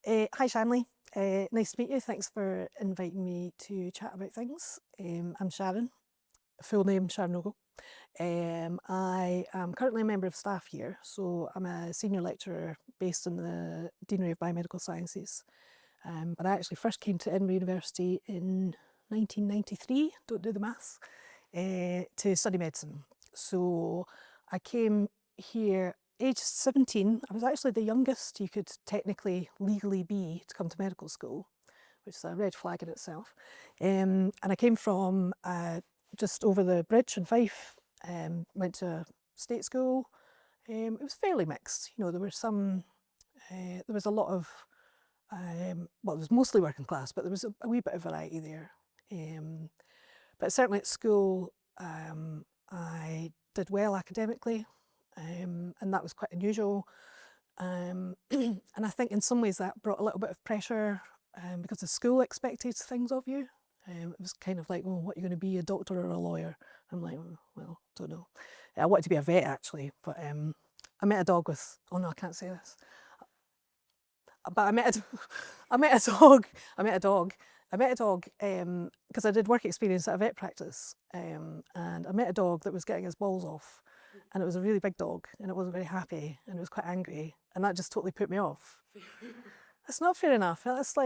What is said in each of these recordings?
Hi Shanley, nice to meet you. Thanks for inviting me to chat about things. I'm Sharon, full name Sharon Ogle. I am currently a member of staff here, so I'm a senior lecturer based in the Deanery of Biomedical Sciences. But I actually first came to Edinburgh University in 1993, don't do the maths, to study medicine. So I came here aged 17. I was actually the youngest you could technically legally be to come to medical school, which is a red flag in itself. And I came from just over the bridge in Fife, went to state school. It was fairly mixed. You know, there were some, there was a lot of, well, it was mostly working class, but there was a wee bit of variety there. But certainly at school, I did well academically, and that was quite unusual. And I think in some ways that brought a little bit of pressure because the school expected things of you. It was kind of like, well, what are you going to be, a doctor or a lawyer? I'm like, well, don't know. I wanted to be a vet actually, but I met a dog with, oh no, I can't say this. But I met a dog. I met a dog because I did work experience at a vet practice, and I met a dog that was getting his balls off, and it was a really big dog, and it wasn't very happy, and it was quite angry, and that just totally put me off. That's not fair enough. That's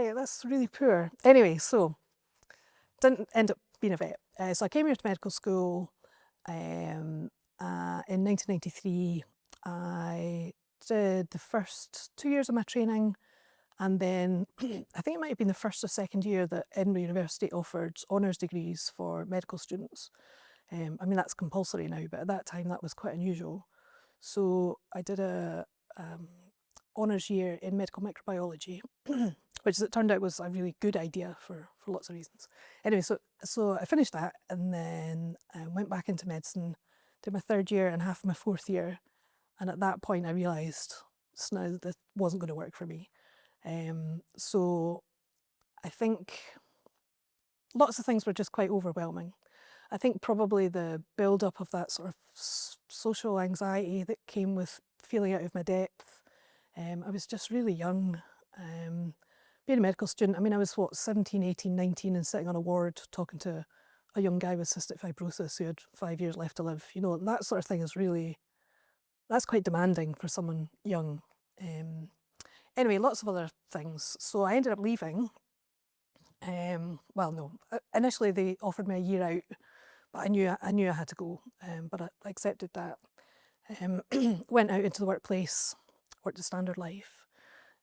really poor. Anyway, so didn't end up being a vet. So I came here to medical school in 1993. I did the first 2 years of my training. And then I think it might have been the first or second year that Edinburgh University offered honours degrees for medical students. I mean, that's compulsory now, but at that time that was quite unusual. So I did a honours year in medical microbiology, which as it turned out was a really good idea for lots of reasons. Anyway, so I finished that and then went back into medicine, did my third year and half of my fourth year. And at that point I realised now that wasn't going to work for me. So I think lots of things were just quite overwhelming. I think probably the build-up of that sort of social anxiety that came with feeling out of my depth. I was just really young. Being a medical student, I mean, I was, 17, 18, 19 and sitting on a ward talking to a young guy with cystic fibrosis who had 5 years left to live. You know, that sort of thing is really, that's quite demanding for someone young. Anyway, lots of other things. So I ended up leaving. Well, no, initially they offered me a year out, but I knew I had to go, but I accepted that. Went out into the workplace, worked a standard life,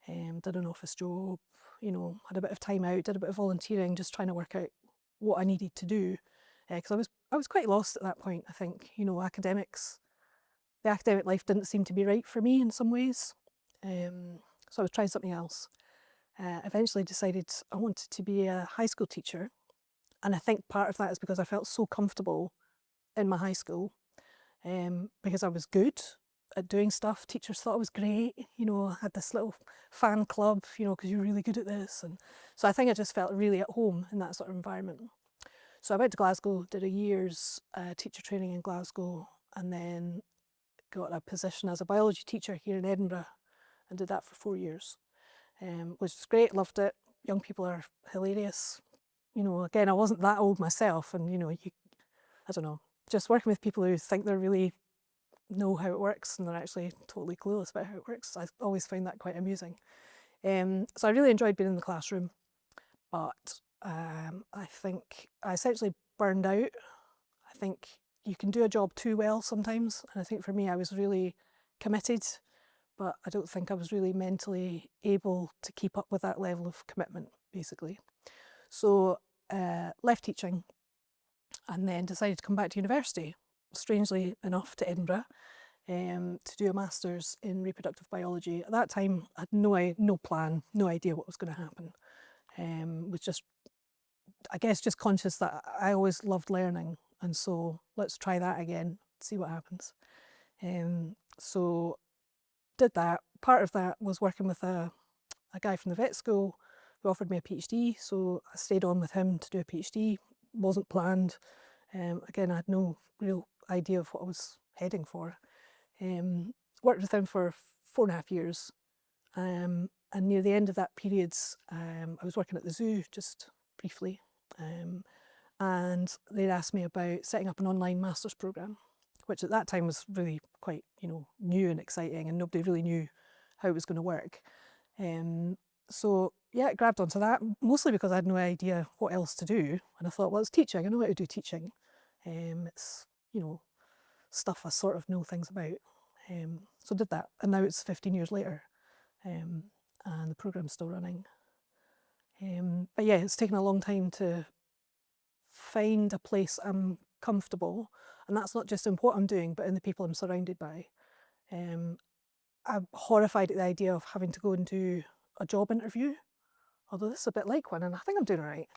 did an office job, you know, had a bit of time out, did a bit of volunteering, just trying to work out what I needed to do. Because I was quite lost at that point, I think. You know, the academic life didn't seem to be right for me in some ways. So I was trying something else. Eventually decided I wanted to be a high school teacher. And I think part of that is because I felt so comfortable in my high school, because I was good at doing stuff. Teachers thought I was great. You know, I had this little fan club, you know, because you're really good at this. And so I think I just felt really at home in that sort of environment. So I went to Glasgow, did a year's teacher training in Glasgow, and then got a position as a biology teacher here in Edinburgh and did that for 4 years, which was great, loved it. Young people are hilarious. You know, again, I wasn't that old myself, and you know, I don't know, just working with people who think they really know how it works and they're actually totally clueless about how it works. I always find that quite amusing. So I really enjoyed being in the classroom, but I think I essentially burned out. I think you can do a job too well sometimes, and I think for me I was really committed, but I don't think I was really mentally able to keep up with that level of commitment, basically. So left teaching and then decided to come back to university, strangely enough to Edinburgh, to do a master's in reproductive biology. At that time, I had no plan, no idea what was going to happen. Was just, I guess, just conscious that I always loved learning, and so let's try that again, see what happens. So did that. Part of that was working with a guy from the vet school who offered me a PhD, so I stayed on with him to do a PhD. Wasn't planned. Again, I had no real idea of what I was heading for. Worked with him for 4.5 years, And near the end of that period, I was working at the zoo just briefly, and they'd asked me about setting up an online master's programme, which at that time was really quite, new and exciting, and nobody really knew how it was going to work. So yeah, I grabbed onto that, mostly because I had no idea what else to do. And I thought, well, it's teaching. I know how to do teaching. It's, stuff I sort of know things about. So did that. And now it's 15 years later, and the programme's still running. But yeah, it's taken a long time to find a place I'm comfortable. And that's not just in what I'm doing, but in the people I'm surrounded by. I'm horrified at the idea of having to go and do a job interview, although this is a bit like one, and I think I'm doing all right.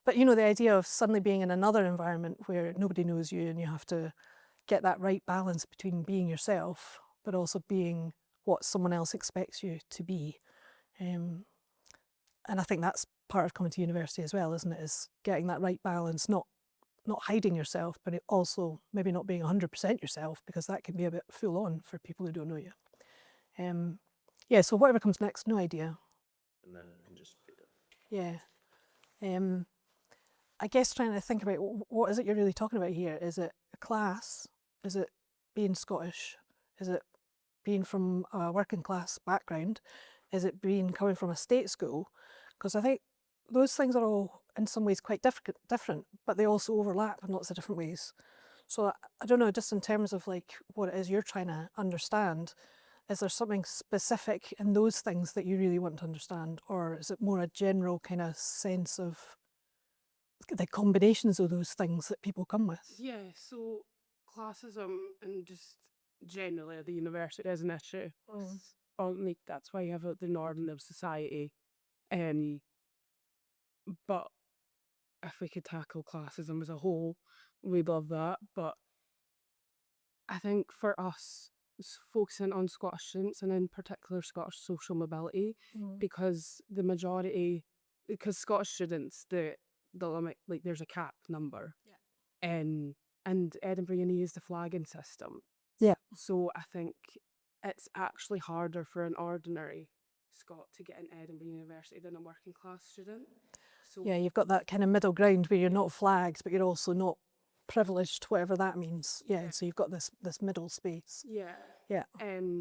But the idea of suddenly being in another environment where nobody knows you and you have to get that right balance between being yourself, but also being what someone else expects you to be. And I think that's part of coming to university as well, isn't it? Is getting that right balance, not hiding yourself, but it also maybe not being 100% yourself, because that can be a bit full on for people who don't know you. Yeah, so whatever comes next, no idea. And then I can just feed it. Yeah. I guess trying to think about what is it you're really talking about here? Is it class? Is it being Scottish? Is it being from a working class background? Is it coming from a state school? Because I think those things are all in some ways quite different, but they also overlap in lots of different ways. So I don't know, just in terms of like what it is you're trying to understand, is there something specific in those things that you really want to understand? Or is it more a general kind of sense of the combinations of those things that people come with? Yeah, so classism and just generally at the university is an issue. Like that's why you have the northern of society. But if we could tackle classism as a whole, we'd love that. But I think for us, focusing on Scottish students and in particular Scottish social mobility, because Scottish students, the limit, like there's a cap number. Yeah. And Edinburgh Uni use the flagging system. Yeah. So I think it's actually harder for an ordinary Scot to get in Edinburgh University than a working class student. So Yeah, you've got that kind of middle ground where you're not flagged, but you're also not privileged, whatever that means. Yeah, so you've got this middle space. yeah. Yeah.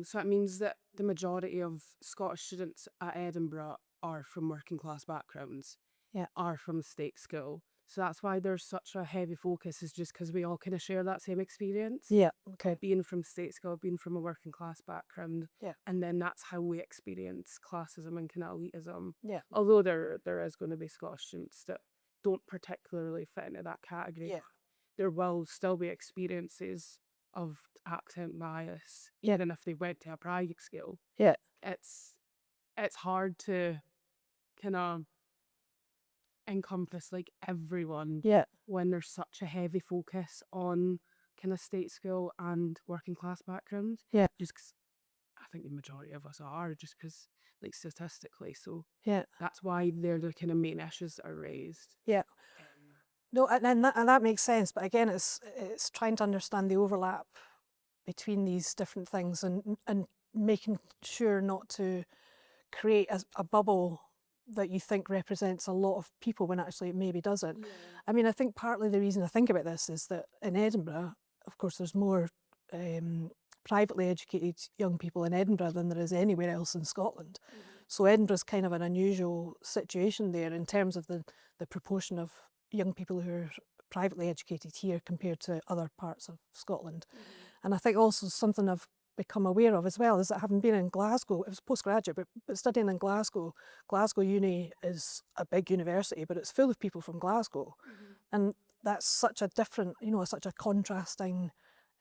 So it means that the majority of Scottish students at Edinburgh are from working class backgrounds. Yeah. Are from state school. So that's why there's such a heavy focus, is just because we all kind of share that same experience. Yeah. Okay. Being from state school, being from a working class background. Yeah. And then that's how we experience classism and kind of elitism. Yeah. Although there is going to be Scottish students that don't particularly fit into that category. Yeah. There will still be experiences of accent bias, Yeah. even if they went to a private school. Yeah. It's hard to kind of encompass like everyone. Yeah. When there's such a heavy focus on kind of state school and working class background. Yeah. Just 'cause I think the majority of us are, just because like statistically. So Yeah. that's why they're the kind of main issues that are raised. Yeah. No, and that makes sense. But again, it's trying to understand the overlap between these different things, and making sure not to create a bubble that you think represents a lot of people when actually it maybe doesn't. Yeah. I mean, I think partly the reason I think about this is that in Edinburgh, of course, there's more privately educated young people in Edinburgh than there is anywhere else in Scotland. So Edinburgh's kind of an unusual situation there in terms of the proportion of young people who are privately educated here compared to other parts of Scotland. And I think also something I've become aware of as well is that having been in Glasgow, it was postgraduate, but studying in Glasgow Uni is a big university, but it's full of people from Glasgow. And that's such a different, such a contrasting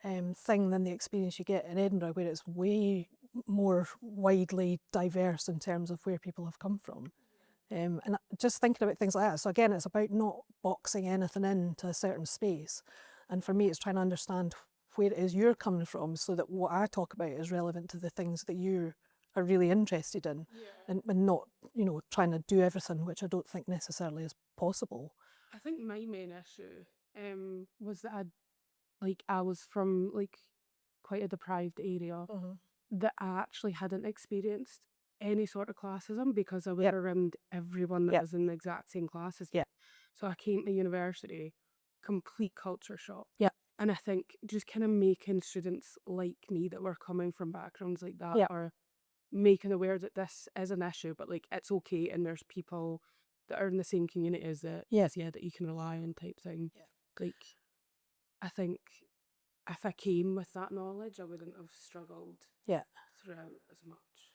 thing than the experience you get in Edinburgh, where it's way more widely diverse in terms of where people have come from. And just thinking about things like that. So again, it's about not boxing anything into a certain space. And for me, it's trying to understand where it is you're coming from, so that what I talk about is relevant to the things that you are really interested in. Yeah. And not, trying to do everything, which I don't think necessarily is possible. I think my main issue was that I was from like quite a deprived area that I actually hadn't experienced any sort of classism because I was Yep. around everyone that Yep. was in the exact same class as me. Yep. So I came to university, complete culture shock. Yep. And I think just kind of making students like me that were coming from backgrounds like that, Yep. or making aware that this is an issue, but like it's okay, and there's people that are in the same community as that, Yeah. that you can rely on, type thing. Yeah. Like, I think if I came with that knowledge, I wouldn't have struggled Yeah. throughout as much.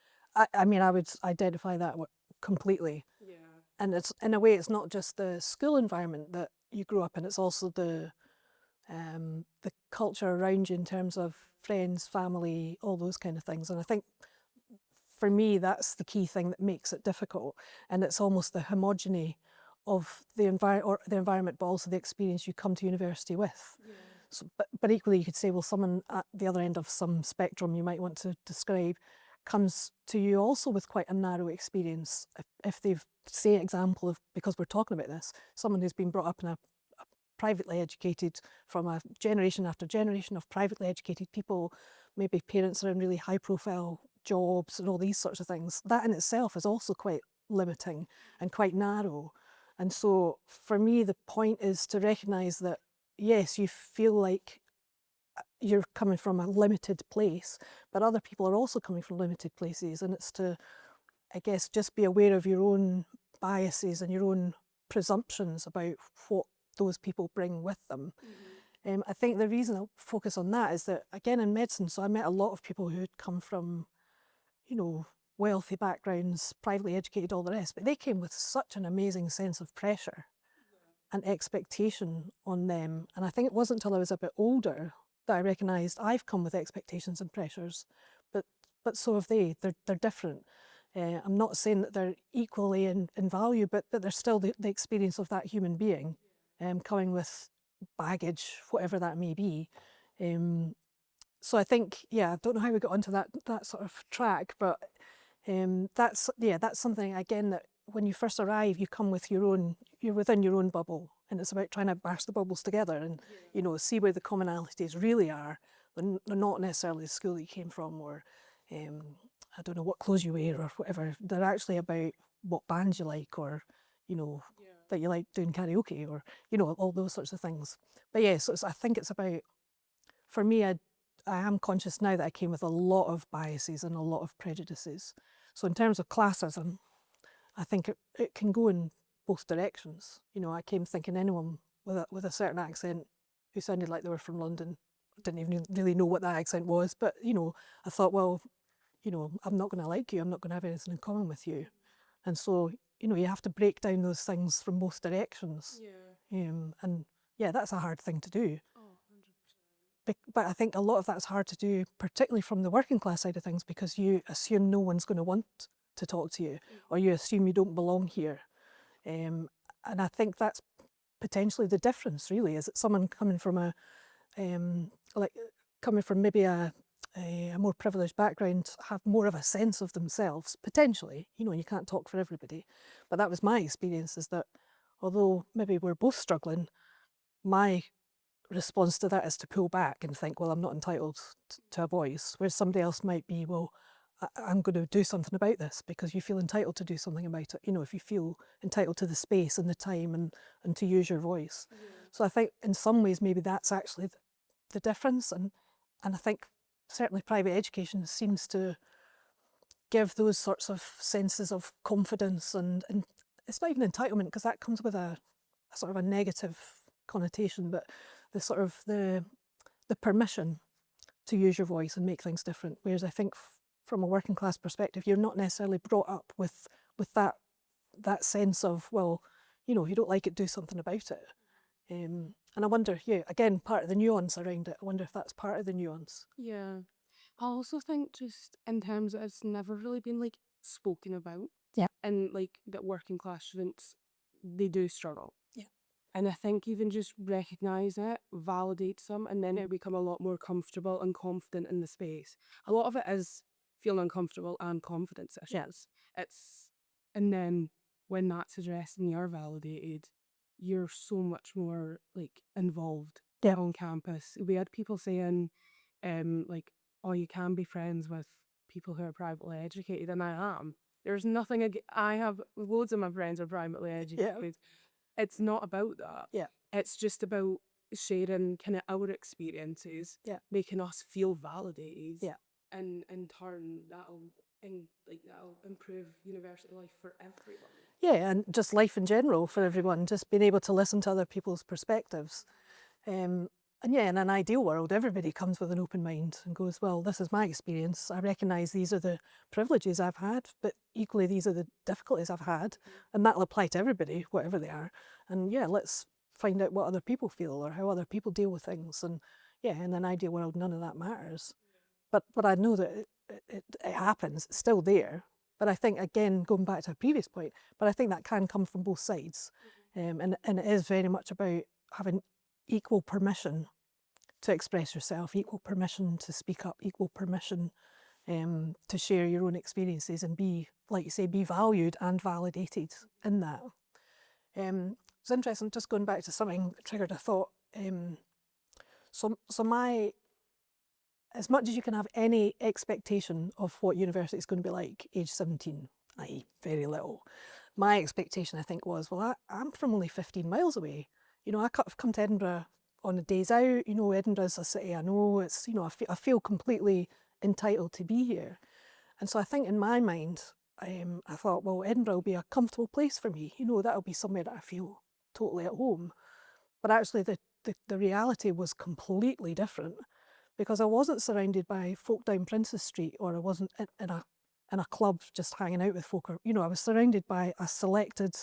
I mean, I would identify that completely. Yeah. And it's, in a way, it's not just the school environment that you grew up in, it's also the culture around you in terms of friends, family, all those kind of things. And I think for me, that's the key thing that makes it difficult. And it's almost the homogeny of the environment, but also the experience you come to university with. Yeah. So, but equally, you could say, well, someone at the other end of some spectrum you might want to describe comes to you also with quite a narrow experience. If they've, say, example of, because we're talking about this, someone who's been brought up in a privately educated, from a generation after generation of privately educated people, maybe parents are in really high profile jobs and all these sorts of things, that in itself is also quite limiting and quite narrow. And so for me, the point is to recognise that, yes, you feel like you're coming from a limited place, but other people are also coming from limited places. And it's to, I guess, just be aware of your own biases and your own presumptions about what those people bring with them. I think the reason I'll focus on that is that, again, in medicine, so I met a lot of people who had come from, you know, wealthy backgrounds, privately educated, all the rest, but they came with such an amazing sense of pressure and expectation on them. And I think it wasn't until I was a bit older that I recognised I've come with expectations and pressures, but so have they. They're different. I'm not saying that they're equally in value, but that they're still the experience of that human being, coming with baggage, whatever that may be. So I think, yeah, I don't know how we got onto that sort of track, but that's something, again, that when you first arrive, you come with you're within your own bubble, and it's about trying to burst the bubbles together and, you know, see where the commonalities really are. They're not necessarily the school you came from, or I don't know what clothes you wear or whatever. They're actually about what bands you like, or, you know, that you like doing karaoke, or, you know, all those sorts of things. But yeah, so I think it's about, for me, I am conscious now that I came with a lot of biases and a lot of prejudices. So in terms of classism, I think it can go in both directions. You know, I came thinking anyone with a certain accent who sounded like they were from London, didn't even really know what that accent was, but, you know, I thought, well, you know, I'm not going to like you, I'm not going to have anything in common with you. And so, you know, you have to break down those things from both directions. And yeah, that's a hard thing to do. Oh, 100%. But I think a lot of that's hard to do, particularly from the working class side of things, because you assume no one's going to want to talk to you, or you assume you don't belong here. And I think that's potentially the difference, really, is that someone coming from maybe a more privileged background have more of a sense of themselves, potentially. You know, you can't talk for everybody. But that was my experience, is that although maybe we're both struggling, my response to that is to pull back and think, well, I'm not entitled to a voice, whereas somebody else might be, well, I'm going to do something about this, because you feel entitled to do something about it. You know, if you feel entitled to the space and the time and to use your voice. So I think in some ways maybe that's actually the difference. And I think certainly private education seems to give those sorts of senses of confidence, and it's not even entitlement, because that comes with a sort of a negative connotation, but the sort of the permission to use your voice and make things different. Whereas I think from a working class perspective, you're not necessarily brought up with that sense of, well, you know, if you don't like it, do something about it. And I wonder, yeah, again, part of the nuance around it, I wonder if that's part of the nuance. Yeah. I also think just in terms of it's never really been like spoken about. Yeah. And like that working class students, they do struggle. Yeah. And I think even just recognise it, validates them, and then they become a lot more comfortable and confident in the space. A lot of it is feeling uncomfortable and confidence issues. And then when that's addressed and you're validated, you're so much more like involved on campus. We had people saying, like, oh, you can be friends with people who are privately educated, and I am. There's nothing, I have loads of my friends are privately educated. It's not about that. Yeah. It's just about sharing kind of our experiences, Yeah. making us feel validated. Yeah. And in turn, that'll improve university life for everyone. Yeah, and just life in general for everyone, just being able to listen to other people's perspectives. And yeah, in an ideal world, everybody comes with an open mind and goes, well, this is my experience. I recognise these are the privileges I've had, but equally these are the difficulties I've had. And that'll apply to everybody, whatever they are. And yeah, let's find out what other people feel or how other people deal with things. And yeah, in an ideal world, none of that matters. But I know that it happens, it's still there. But I think, again, going back to a previous point, but I think that can come from both sides. And it is very much about having equal permission to express yourself, equal permission to speak up, equal permission to share your own experiences and be, like you say, be valued and validated in that. It's interesting, just going back to something that triggered a thought. As much as you can have any expectation of what university is going to be like, age 17, i.e. very little, my expectation, I think, was, well, I'm from only 15 miles away. You know, I've come to Edinburgh on the days out. You know, Edinburgh's a city I know. It's, you know, I feel completely entitled to be here. And so I think in my mind, I thought, well, Edinburgh will be a comfortable place for me. You know, that'll be somewhere that I feel totally at home. But actually the reality was completely different, because I wasn't surrounded by folk down Princess Street, or I wasn't in a club just hanging out with folk. Or, you know, I was surrounded by a selected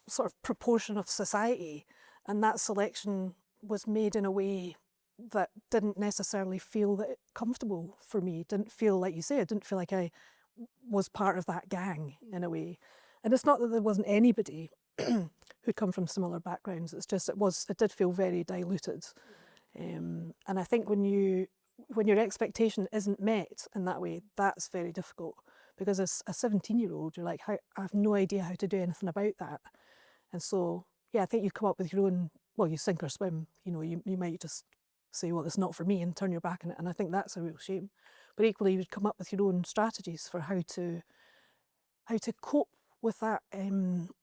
sort of proportion of society, and that selection was made in a way that didn't necessarily feel that comfortable for me. Didn't feel, like you say, I didn't feel like I was part of that gang in a way. And it's not that there wasn't anybody who'd come from similar backgrounds. It's just it did feel very diluted. And I think when your expectation isn't met in that way, that's very difficult, because as a 17-year-old, you're like, I have no idea how to do anything about that. And so, yeah, I think you come up with your own, well, you sink or swim. You know, you might just say, well, it's not for me, and turn your back on it. And I think that's a real shame. But equally, you would come up with your own strategies for how to cope with that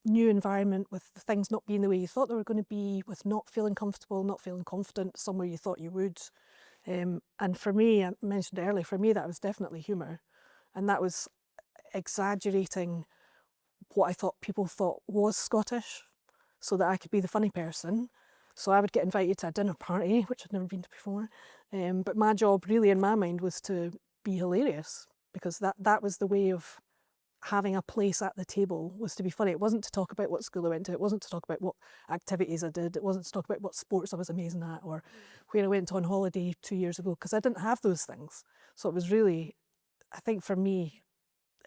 new environment, with things not being the way you thought they were going to be, with not feeling comfortable, not feeling confident somewhere you thought you would. And for me, I mentioned it earlier, for me that was definitely humour. And that was exaggerating what I thought people thought was Scottish, so that I could be the funny person. So I would get invited to a dinner party, which I'd never been to before. But my job really in my mind was to be hilarious, because that was the way of having a place at the table, was to be funny. It wasn't to talk about what school I went to. It wasn't to talk about what activities I did. It wasn't to talk about what sports I was amazing at, or where I went on holiday 2 years ago, because I didn't have those things. So it was really, I think for me,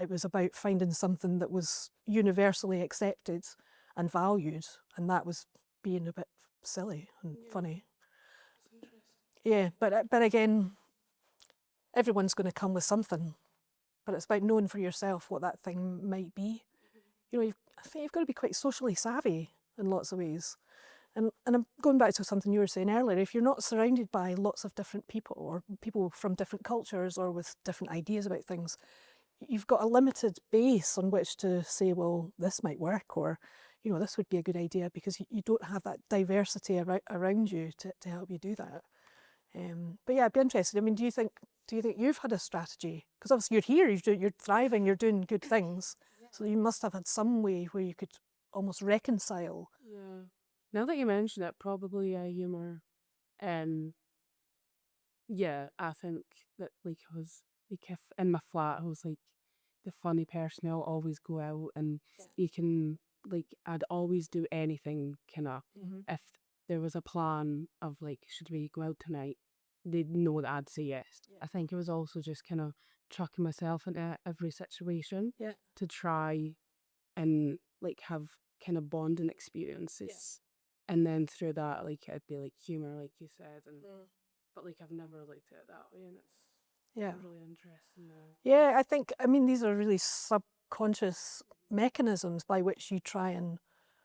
it was about finding something that was universally accepted and valued, and that was being a bit silly and funny. Yeah, but again, everyone's going to come with something. But it's about knowing for yourself what that thing might be. You know, I think you've got to be quite socially savvy in lots of ways. And I'm going back to something you were saying earlier. If you're not surrounded by lots of different people, or people from different cultures, or with different ideas about things, you've got a limited base on which to say, well, this might work, or, you know, this would be a good idea, because you don't have that diversity around you to help you do that. But yeah, I'd be interested. I mean, do you think you've had a strategy? Because obviously you're here, you're thriving, you're doing good things. So you must have had some way where you could almost reconcile. Yeah. Now that you mention it, probably humour. Yeah, I think that, like, I was, like, if in my flat, I was like the funny person. I'll always go out, and you can, like, I'd always do anything, kind of, if there was a plan of, like, should we go out tonight, they'd know that I'd say yes. I think it was also just kind of chucking myself into every situation to try and, like, have kind of bonding experiences. And then through that, like, it'd be like humour, like you said, and but, like, I've never looked at it that way, and it's really interesting now. Yeah, I mean, these are really subconscious mechanisms by which you try and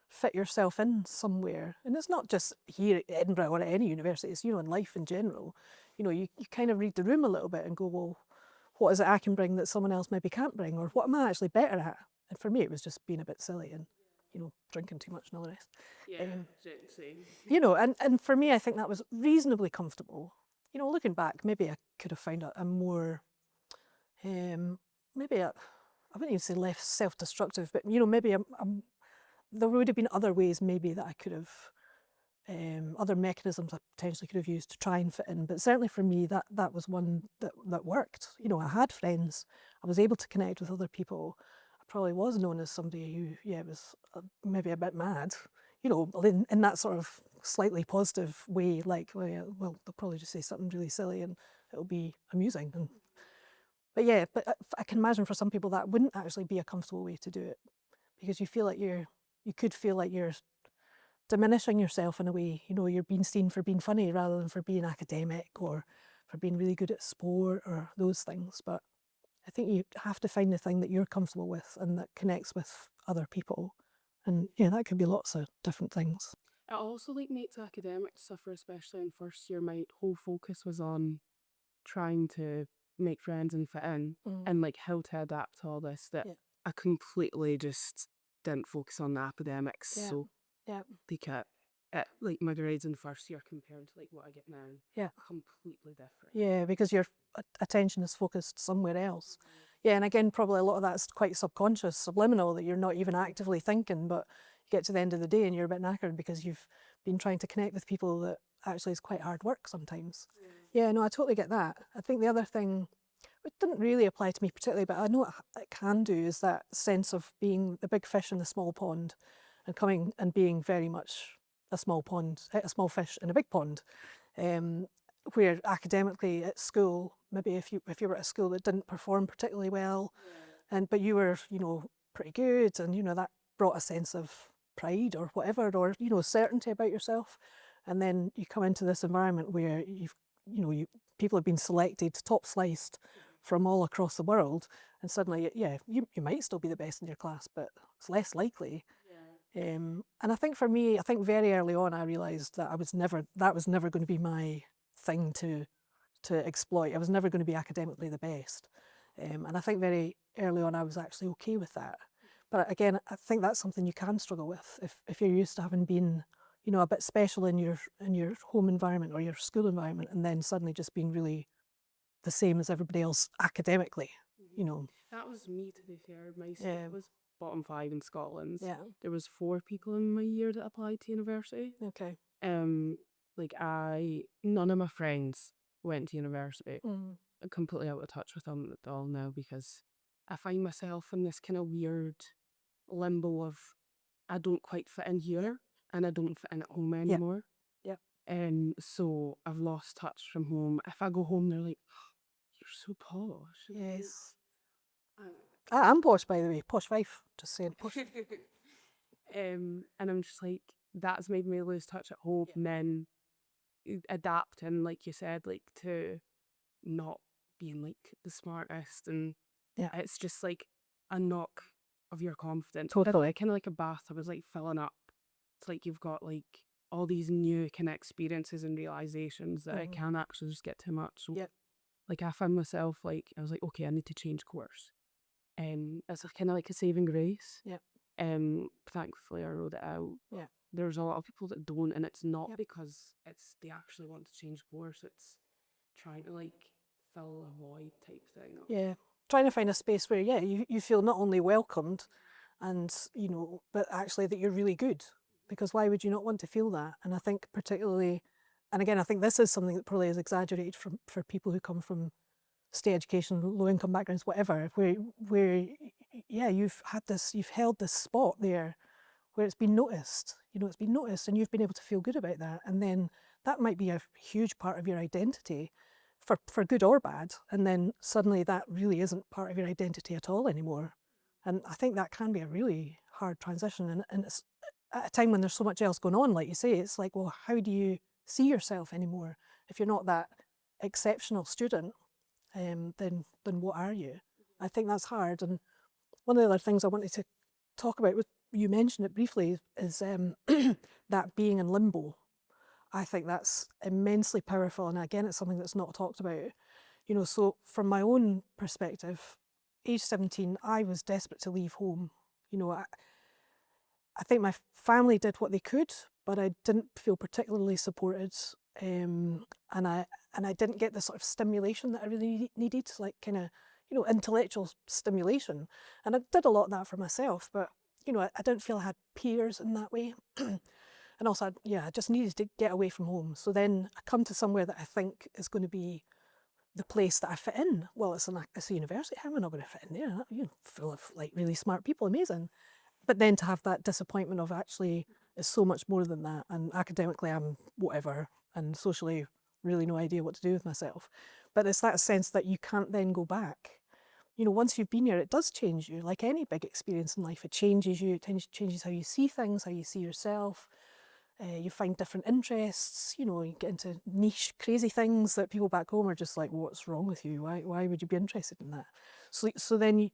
fit yourself in somewhere. And it's not just here at Edinburgh or at any university, it's, you know, in life in general. You know, you kind of read the room a little bit and go, well, what is it I can bring that someone else maybe can't bring, or what am I actually better at? And for me, it was just being a bit silly and, drinking too much and all the rest. And for me, I think that was reasonably comfortable. Looking back, maybe I could have found a more, maybe I wouldn't even say less self-destructive, but maybe there would have been other ways maybe that I could have, other mechanisms I potentially could have used to try and fit in. But certainly for me, that was one that worked. I had friends. I was able to connect with other people. I probably was known as somebody who, was maybe a bit mad, in that sort of slightly positive way, like, well, they'll probably just say something really silly and it'll be amusing. But I can imagine for some people that wouldn't actually be a comfortable way to do it, because you could feel like you're diminishing yourself in a way. You're being seen for being funny rather than for being academic or for being really good at sport or those things. But I think you have to find the thing that you're comfortable with and that connects with other people. And that could be lots of different things. It also makes academics suffer, especially in first year. My whole focus was on trying to make friends and fit in, and how to adapt to all this, that I completely just didn't focus on the academics. So my grades in first year compared to what I get now, completely different. Yeah, because your attention is focused somewhere else. Yeah, and again, probably a lot of that's quite subconscious, subliminal, that you're not even actively thinking, but you get to the end of the day and you're a bit knackered because you've been trying to connect with people that actually is quite hard work sometimes. Yeah, no, I totally get that. I think the other thing, which didn't really apply to me particularly, but I know it can do, is that sense of being the big fish in the small pond and coming and being very much a small fish in a big pond. Where academically at school, maybe if you were at a school that didn't perform particularly well, but you were pretty good, and that brought a sense of pride or whatever, or certainty about yourself, and then you come into this environment where people have been selected, top sliced from all across the world, and suddenly you might still be the best in your class, but it's less likely. And I think for me, very early on I realised that that was never going to be my thing to exploit. I was never going to be academically the best. And I think very early on I was actually okay with that. But again, I think that's something you can struggle with if you're used to having been, a bit special in your home environment or your school environment, and then suddenly just being really the same as everybody else academically. That was me, to be fair. My school was bottom 5 in Scotland. Yeah. There was 4 people in my year that applied to university. Okay. None of my friends went to university. I'm completely out of touch with them at all now, because I find myself in this kind of weird limbo of I don't quite fit in here and I don't fit in at home anymore. Yeah. So I've lost touch from home. If I go home, they're like, oh, "You're so posh." Yes. I'm posh, by the way. Posh 5. Just saying. Posh. And I'm just that's made me lose touch at home, and then adapting, like you said, to not being the smartest, and it's just a knock of your confidence. Totally. Kind of like a bathtub is filling up. It's you've got all these new kind of experiences and realizations that it can actually just get too much. So I found myself I was okay, I need to change course. It's kind of like a saving grace. Thankfully I wrote it out. There's a lot of people that don't, and it's not because they actually want to change course. It's trying to fill a void type thing. Yeah, trying to find a space where you feel not only welcomed, and but actually that you're really good. Because why would you not want to feel that? And I think particularly, and again, I think this is something that probably is exaggerated for people who come from state education, low income backgrounds, whatever, where you've held this spot there where it's been noticed, it's been noticed, and you've been able to feel good about that. And then that might be a huge part of your identity, for good or bad. And then suddenly that really isn't part of your identity at all anymore. And I think that can be a really hard transition. And it's at a time when there's so much else going on, like you say, it's well, how do you see yourself anymore? If you're not that exceptional student, then what are you? I think that's hard. And one of the other things I wanted to talk about, you mentioned it briefly, is that being in limbo. I think that's immensely powerful, and again, it's something that's not talked about. So from my own perspective, age 17, I was desperate to leave home. I think my family did what they could, but I didn't feel particularly supported. And I didn't get the sort of stimulation that I really needed, like kind of, intellectual stimulation. And I did a lot of that for myself, but, I didn't feel I had peers in that way. And also, I just needed to get away from home. So then I come to somewhere that I think is going to be the place that I fit in. Well, it's a university. How am I not going to fit in there? Full of like really smart people, amazing. But then to have that disappointment of actually it's so much more than that, and academically I'm whatever, and socially really no idea what to do with myself. But it's that sense that you can't then go back. Once you've been here, it does change you. Like any big experience in life, it changes you. It changes how you see things, how you see yourself. You find different interests. You get into niche, crazy things that people back home are just like, "What's wrong with you? Why would you be interested in that?" So then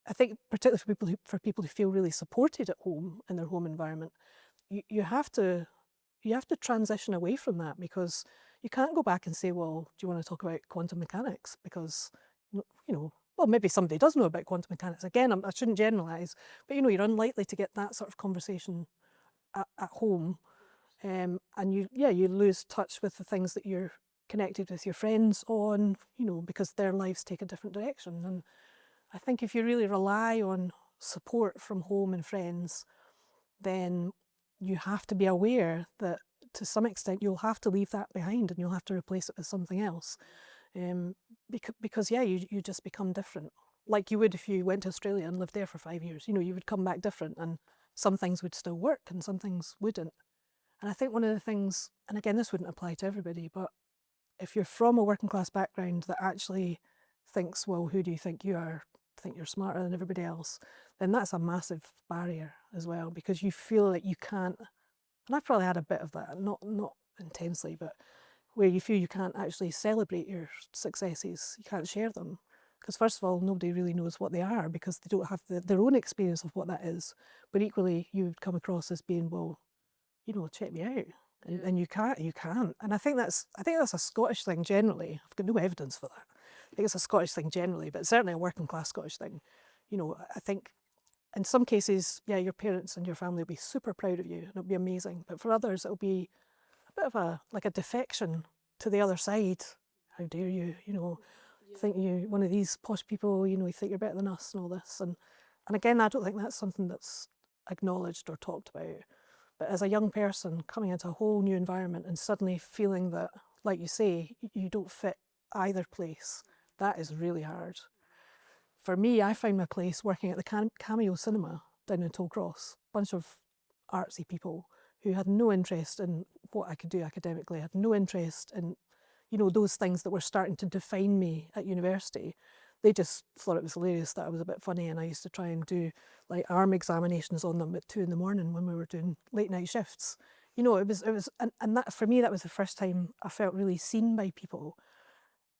I think particularly for people who feel really supported at home in their home environment, you have to transition away from that, because you can't go back and say, well, do you want to talk about quantum mechanics? Because well, maybe somebody does know about quantum mechanics. Again, I shouldn't generalize, but you're unlikely to get that sort of conversation at home, and you lose touch with the things that you're connected with your friends on, because their lives take a different direction. And I think if you really rely on support from home and friends, then you have to be aware that to some extent you'll have to leave that behind and you'll have to replace it with something else. Because you just become different. Like you would if you went to Australia and lived there for 5 years. You would come back different, and some things would still work and some things wouldn't. And I think one of the things, and again, this wouldn't apply to everybody, but if you're from a working class background that actually thinks, well, who do you think you are? Think you're smarter than everybody else, then that's a massive barrier as well, because you feel that you can't, and I've probably had a bit of that, not intensely, but where you feel you can't actually celebrate your successes, you can't share them. Because first of all, nobody really knows what they are because they don't have their own experience of what that is. But equally, you would come across as being, well, check me out. And you can't. And I think that's a Scottish thing generally. I've got no evidence for that. I think it's a Scottish thing generally, but certainly a working class Scottish thing. I think in some cases, your parents and your family will be super proud of you and it'll be amazing. But for others, it'll be a bit of a defection to the other side. How dare you, think you one of these posh people, you think you're better than us and all this. And again, I don't think that's something that's acknowledged or talked about. But as a young person coming into a whole new environment and suddenly feeling that, like you say, you don't fit either place, that is really hard. For me, I found my place working at the Cameo Cinema down in Tollcross. A bunch of artsy people who had no interest in what I could do academically, had no interest in, those things that were starting to define me at university. They just thought it was hilarious that I was a bit funny, and I used to try and do like arm examinations on them at 2 a.m. when we were doing late night shifts. It was, and that for me, that was the first time I felt really seen by people,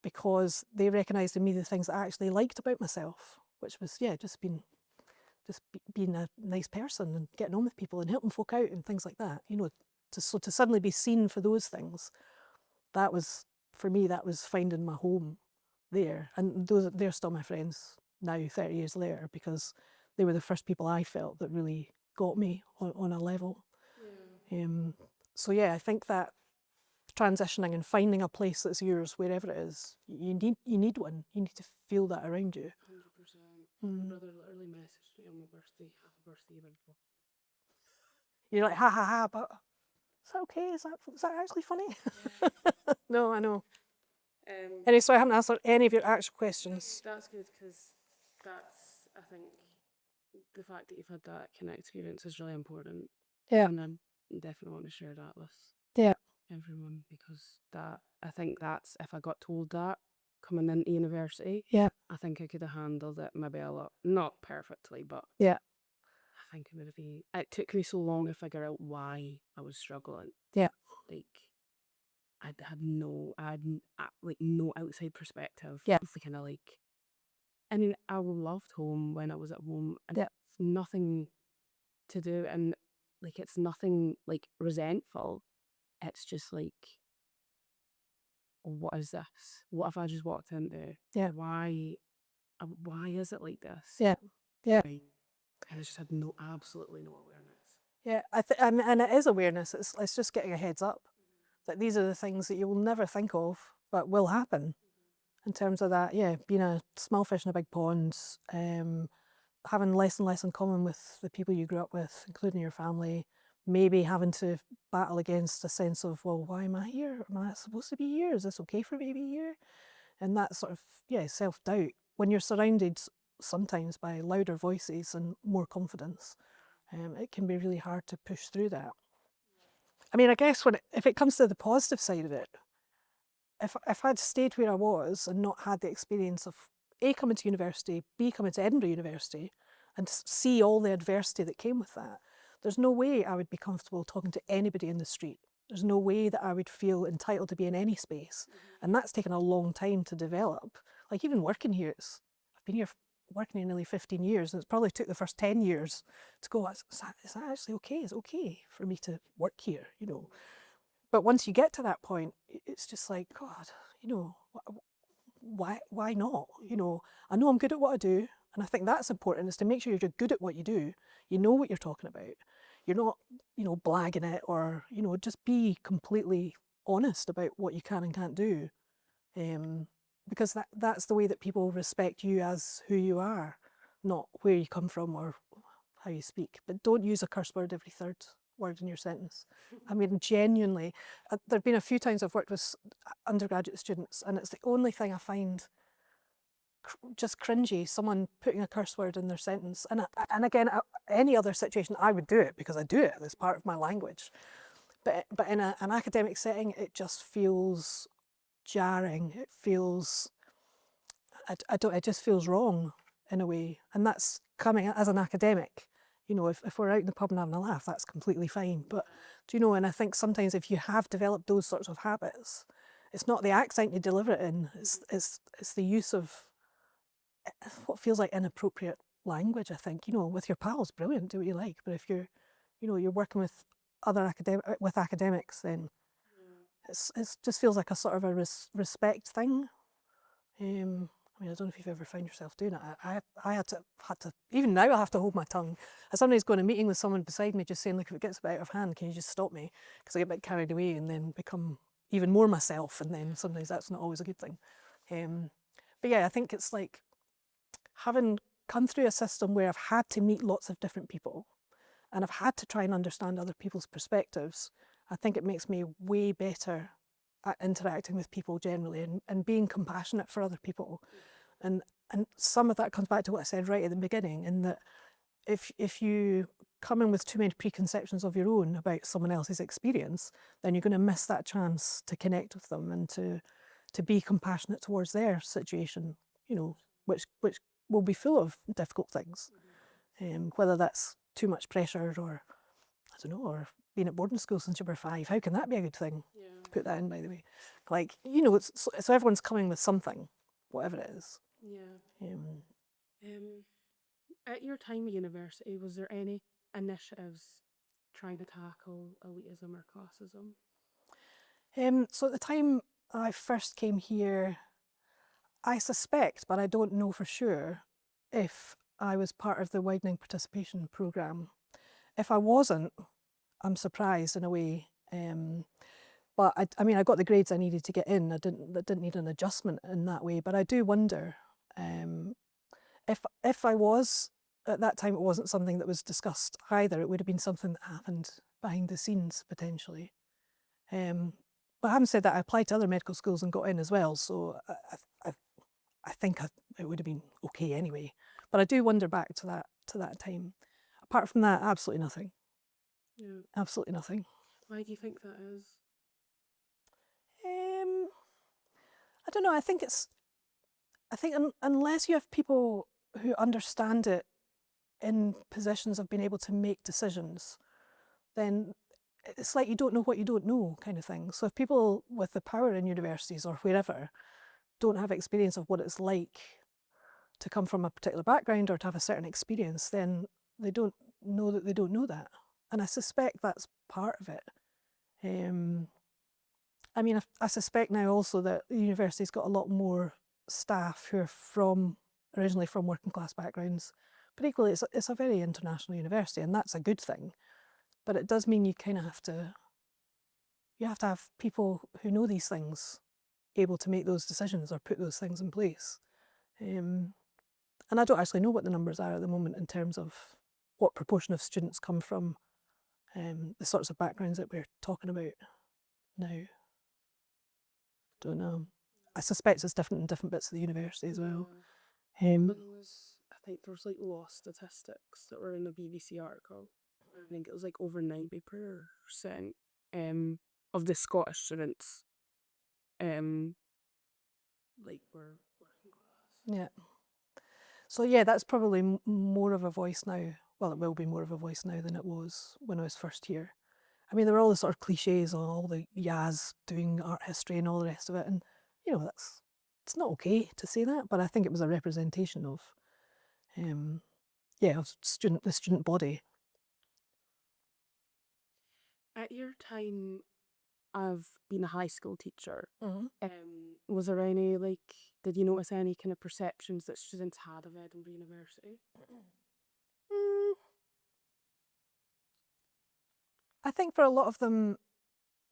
because they recognised in me the things that I actually liked about myself, which was just being a nice person and getting on with people and helping folk out and things like that. To suddenly be seen for those things, that was, for me, that was finding my home there. And they're still my friends now, 30 years later, because they were the first people I felt that really got me on a level. So I think that transitioning and finding a place that's yours wherever it is, you need one. You need to feel that around you. 100%. My brother literally messaged me on my birthday, happy birthday, Edinburgh. You're like, ha ha ha, but is that okay? Is that actually funny? No, I know. Anyway, so I haven't answered any of your actual questions. That's good, because that's, I think, the fact that you've had that kind of experience is really important. Yeah. And I definitely want to share that with everyone, because I think that's, if I got told that coming into university, I think I could have handled it maybe a lot, not perfectly, but I think it took me so long to figure out why I was struggling. Like, I had no outside perspective. Kind of like, I mean, I loved home when I was at home, and it's nothing to do, and like, it's nothing like resentful. It's just like, what is this? What have I just walked into? Yeah. Why is it like this? Yeah. Yeah. And I just had absolutely no awareness. Yeah, and it is awareness. It's just getting a heads up that these are the things that you will never think of, but will happen. In terms of that, yeah, being a small fish in a big pond, having less and less in common with the people you grew up with, including your family, maybe having to battle against a sense of, well, why am I here? Am I supposed to be here? Is this okay for me to be here? And that sort of, yeah, self-doubt. When you're surrounded sometimes by louder voices and more confidence, it can be really hard to push through that. I mean, I guess if it comes to the positive side of it, if I'd stayed where I was and not had the experience of A, coming to university, B, coming to Edinburgh University, and see all the adversity that came with that, there's no way I would be comfortable talking to anybody in the street. There's no way that I would feel entitled to be in any space. And that's taken a long time to develop. Like even working here, I've been here working here nearly 15 years, and it's probably took the first 10 years to go, is that actually okay? Is it okay for me to work here, you know? But once you get to that point, it's just like, God, you know, why not? You know I'm good at what I do, and I think that's important, is to make sure you're good at what you do. You know what you're talking about. You're not, blagging it, or, just be completely honest about what you can and can't do. Because that's the way that people respect you as who you are, not where you come from or how you speak. But don't use a curse word every third word in your sentence. I mean, genuinely, there have been a few times I've worked with undergraduate students, and it's the only thing I find just cringy, someone putting a curse word in their sentence. And again, any other situation, I would do it because I do it. It's part of my language. But in an academic setting, it just feels jarring. It feels, it just feels wrong in a way. And that's coming as an academic. If we're out in the pub and having a laugh, that's completely fine. But, and I think sometimes if you have developed those sorts of habits, it's not the accent you deliver it in, it's the use of what feels like inappropriate language, I think. With your pals, brilliant, do what you like. But if you're working with academics, then it just feels like a sort of a respect thing. I don't know if you've ever found yourself doing it. I had to, even now I have to hold my tongue. As somebody's going to a meeting with someone beside me, just saying, look, if it gets a bit out of hand, can you just stop me? Because I get a bit carried away and then become even more myself, and then sometimes that's not always a good thing. But yeah, I think it's like having come through a system where I've had to meet lots of different people and I've had to try and understand other people's perspectives. I think it makes me way better at interacting with people generally, and being compassionate for other people. And some of that comes back to what I said right at the beginning, in that if you come in with too many preconceptions of your own about someone else's experience, then you're going to miss that chance to connect with them and to be compassionate towards their situation, which will be full of difficult things. Whether that's too much pressure, or I don't know, or being at boarding school since you were 5, how can that be a good thing? Yeah. Put that in, by the way. Like, so everyone's coming with something, whatever it is. Yeah. At your time at university, was there any initiatives trying to tackle elitism or classism? So at the time I first came here, I suspect, but I don't know for sure, if I was part of the Widening Participation programme. If I wasn't, I'm surprised in a way. But I got the grades I needed to get in. I didn't need an adjustment in that way. But I do wonder if I was, at that time, it wasn't something that was discussed either. It would have been something that happened behind the scenes potentially. But having said that, I applied to other medical schools and got in as well. So I think it would have been okay anyway. But I do wonder back to that time. Apart from that, absolutely nothing. Yeah. Absolutely nothing. Why do you think that is? I don't know. I think unless you have people who understand it in positions of being able to make decisions, then it's like you don't know what you don't know, kind of thing. So if people with the power in universities or wherever don't have experience of what it's like to come from a particular background or to have a certain experience, then they don't know that they don't know that. And I suspect that's part of it. I mean, I suspect now also that the university's got a lot more staff who are originally from working class backgrounds, but equally it's a very international university, and that's a good thing. But it does mean you kind of have to have people who know these things able to make those decisions or put those things in place. And I don't actually know what the numbers are at the moment in terms of what proportion of students come from the sorts of backgrounds that we're talking about now. Don't know. I suspect it's different in different bits of the university as well. But I think there was like lost statistics that were in a BBC article. I think it was like over 90% of the Scottish students like were working class. Yeah. So yeah, that's probably more of a voice now. Well, it will be more of a voice now than it was when I was first here. I mean, there were all the sort of cliches on all the Yaz doing art history and all the rest of it, and it's not okay to say that, but I think it was a representation of, of the student body. At your time of being a high school teacher, Mm-hmm. was there any did you notice any kind of perceptions that students had of Edinburgh University? I think for a lot of them,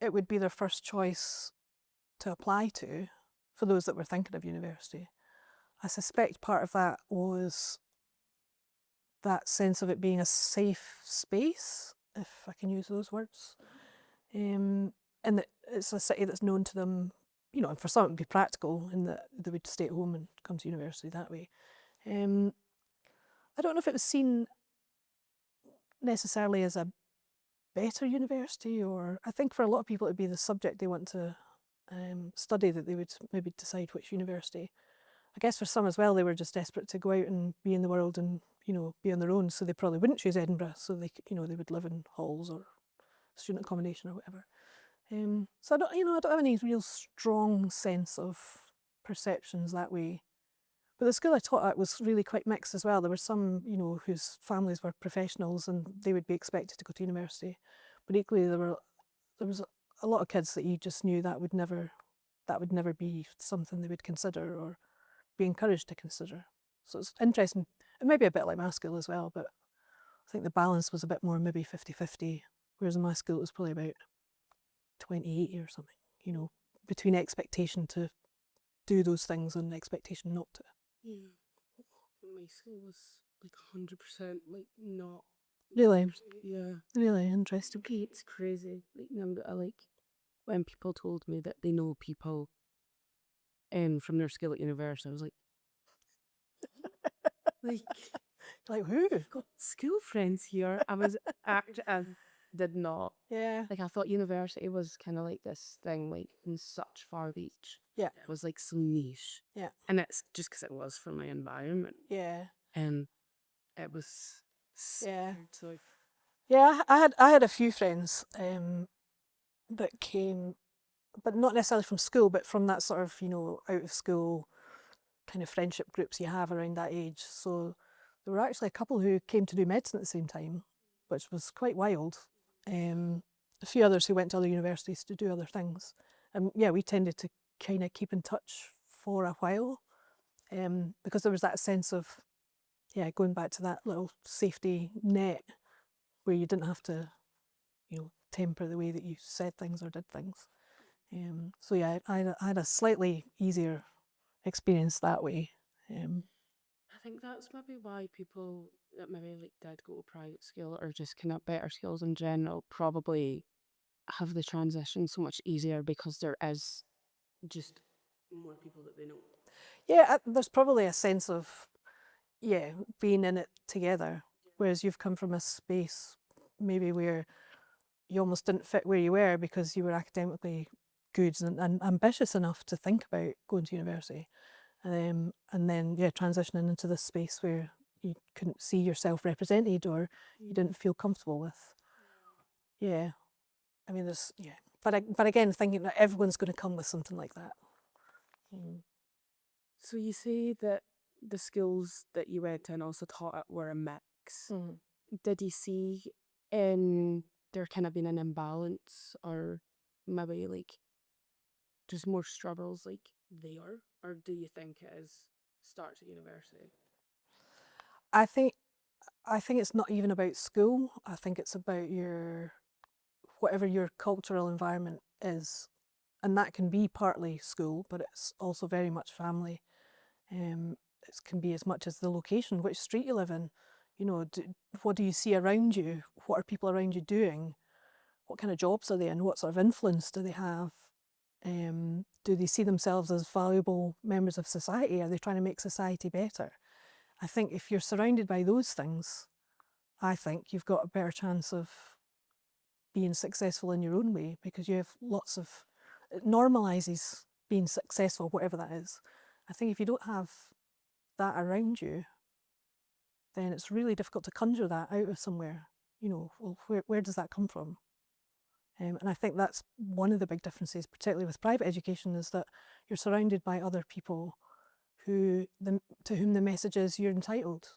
it would be their first choice to apply to for those that were thinking of university. I suspect part of that was that sense of it being a safe space, if I can use those words. And that it's a city that's known to them, and for some it would be practical in that they would stay at home and come to university that way. I don't know if it was seen necessarily as a better university, or I think for a lot of people it would be the subject they want to study that they would maybe decide which university. I guess for some as well, they were just desperate to go out and be in the world and be on their own, so they probably wouldn't choose Edinburgh, so they would live in halls or student accommodation or whatever. So I don't have any real strong sense of perceptions that way. But the school I taught at was really quite mixed as well. There were some, whose families were professionals and they would be expected to go to university. But equally, there was a lot of kids that you just knew that would never be something they would consider or be encouraged to consider. So it's interesting. It may be a bit like my school as well, but I think the balance was a bit more maybe 50-50, whereas in my school it was probably about 20-80 or something, between expectation to do those things and expectation not to. Yeah. My school was 100% not. Really? Yeah. Really interesting. Okay, it's crazy. When people told me that they know people from their school at university, I was like, Like who? I've got school friends here. I did not. Yeah. I thought university was kind of like this thing, in such far reach. Yeah. It was so niche. Yeah. And it's just because it was for my environment. Yeah. And it was Yeah. so Yeah, I had a few friends that came, but not necessarily from school, but from that sort of out of school kind of friendship groups you have around that age. So there were actually a couple who came to do medicine at the same time, which was quite wild. A few others who went to other universities to do other things. And yeah, we tended to kind of keep in touch for a while because there was that sense of, going back to that little safety net where you didn't have to, temper the way that you said things or did things. So yeah, I had a slightly easier experience that way. I think that's maybe why people that maybe did go to private school or just kind of better schools in general probably have the transition so much easier because there is just more people that they know. Yeah, there's probably a sense of being in it together, whereas you've come from a space maybe where you almost didn't fit where you were because you were academically good and ambitious enough to think about going to university, and then transitioning into this space where you couldn't see yourself represented or you didn't feel comfortable with. Yeah, I mean but again, thinking that everyone's going to come with something like that. So you say that the schools that you went to and also taught at were a mix. Mm. Did you see there kind of been an imbalance or maybe just more struggles like there, or do you think it is starts at university? I think it's not even about school. I think it's about whatever your cultural environment is, and that can be partly school, but it's also very much family. It can be as much as the location, which street you live in. You know, what do you see around you? What are people around you doing? What kind of jobs are they in? What sort of influence do they have? Do they see themselves as valuable members of society? Are they trying to make society better? I think if you're surrounded by those things, I think you've got a better chance of being successful in your own way, because you have it normalises being successful, whatever that is. I think if you don't have that around you, then it's really difficult to conjure that out of somewhere. You know, well, where does that come from? And I think that's one of the big differences, particularly with private education, is that you're surrounded by other people to whom the message is you're entitled.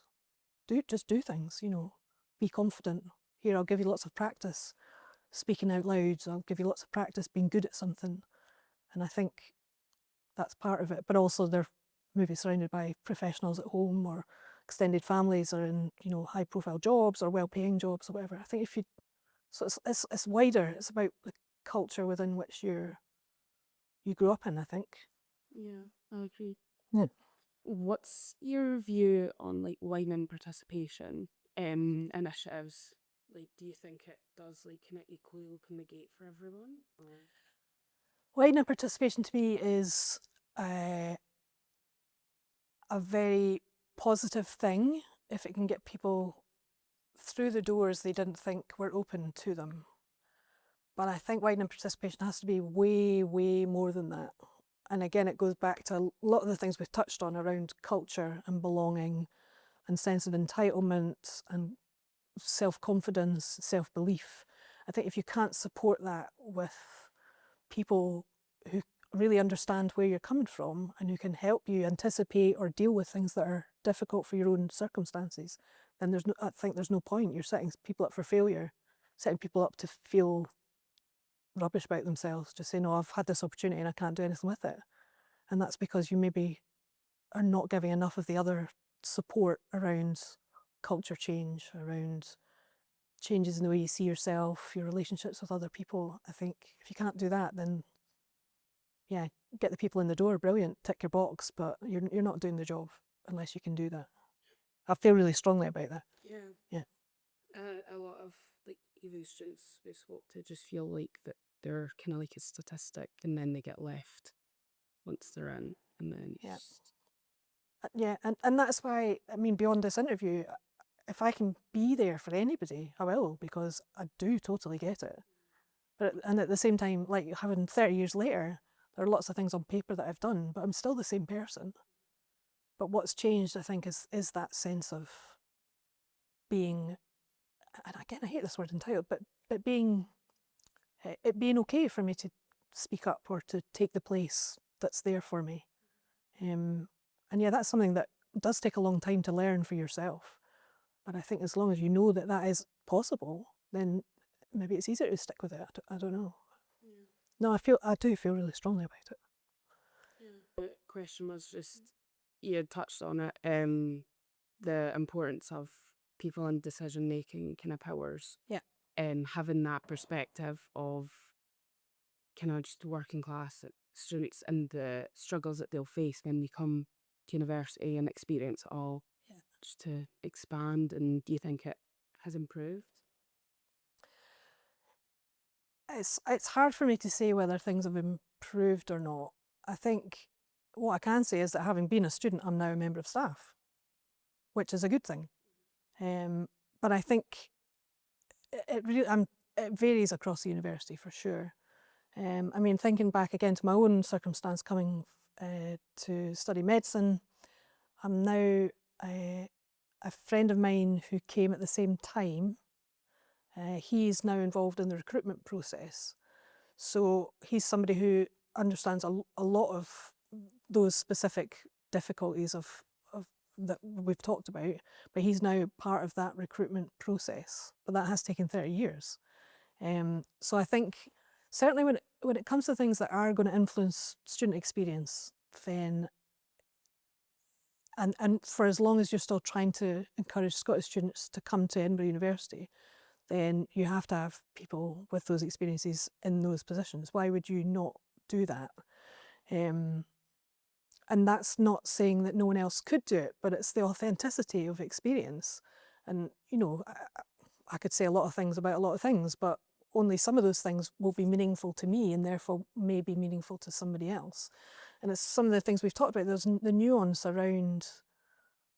Just do things, you know, be confident. Here, I'll give you lots of practice speaking out loud. I'll give you lots of practice being good at something. And I think that's part of it. But also they're maybe surrounded by professionals at home, or extended families, or in, you know, high profile jobs or well paying jobs or whatever. I think so it's wider. It's about the culture within which you grew up in, I think. Yeah, I agree. Yeah. What's your view on like widening participation initiatives? Like, do you think it does like kind of equally open the gate for everyone? Or? Widening participation to me is a very positive thing if it can get people through the doors they didn't think were open to them. But I think widening participation has to be way, way more than that. And again, it goes back to a lot of the things we've touched on around culture and belonging and sense of entitlement and self-confidence, self-belief. I think if you can't support that with people who really understand where you're coming from and who can help you anticipate or deal with things that are difficult for your own circumstances, then I think there's no point. You're setting people up for failure, setting people up to feel rubbish about themselves, just saying, "Oh, I've had this opportunity and I can't do anything with it." And that's because you maybe are not giving enough of the other support around culture change, around changes in the way you see yourself, your relationships with other people. I think if you can't do that, then yeah, get the people in the door, brilliant, tick your box, but you're not doing the job unless you can do that. I feel really strongly about that. Yeah. Yeah. A lot of like EV students we spoke to just feel like that they're kind of like a statistic, and then they get left once they're in, and then Yeah. it's just- Yeah, and that's why, I mean, beyond this interview, if I can be there for anybody, I will, because I do totally get it. And at the same time, like having 30 years later, there are lots of things on paper that I've done, but I'm still the same person. But what's changed, I think, is that sense of being, and again, I hate this word entitled, but being, it being okay for me to speak up or to take the place that's there for me. And yeah, that's something that does take a long time to learn for yourself. But I think as long as you know that that is possible, then maybe it's easier to stick with it. I don't know. Yeah. No, I do feel really strongly about it. Yeah. The question was just, you had touched on it, the importance of people in decision making kind of powers. Yeah. And having that perspective of kind of just working class students and the struggles that they'll face when they come to university and experience it all, Yeah. just to expand. And do you think it has improved? It's hard for me to say whether things have improved or not. I think what I can say is that having been a student, I'm now a member of staff, which is a good thing. But I think it varies across the university for sure. I mean, thinking back again to my own circumstance coming to study medicine, I'm now a friend of mine who came at the same time. He's now involved in the recruitment process. So he's somebody who understands a lot of those specific difficulties of that we've talked about, but he's now part of that recruitment process. But that has taken 30 years. So I think certainly when it comes to things that are going to influence student experience, then and for as long as you're still trying to encourage Scottish students to come to Edinburgh University, then you have to have people with those experiences in those positions. Why would you not do that? And that's not saying that no one else could do it, but it's the authenticity of experience. And, you know, I could say a lot of things about a lot of things, but only some of those things will be meaningful to me and therefore may be meaningful to somebody else. And it's some of the things we've talked about. There's the nuance around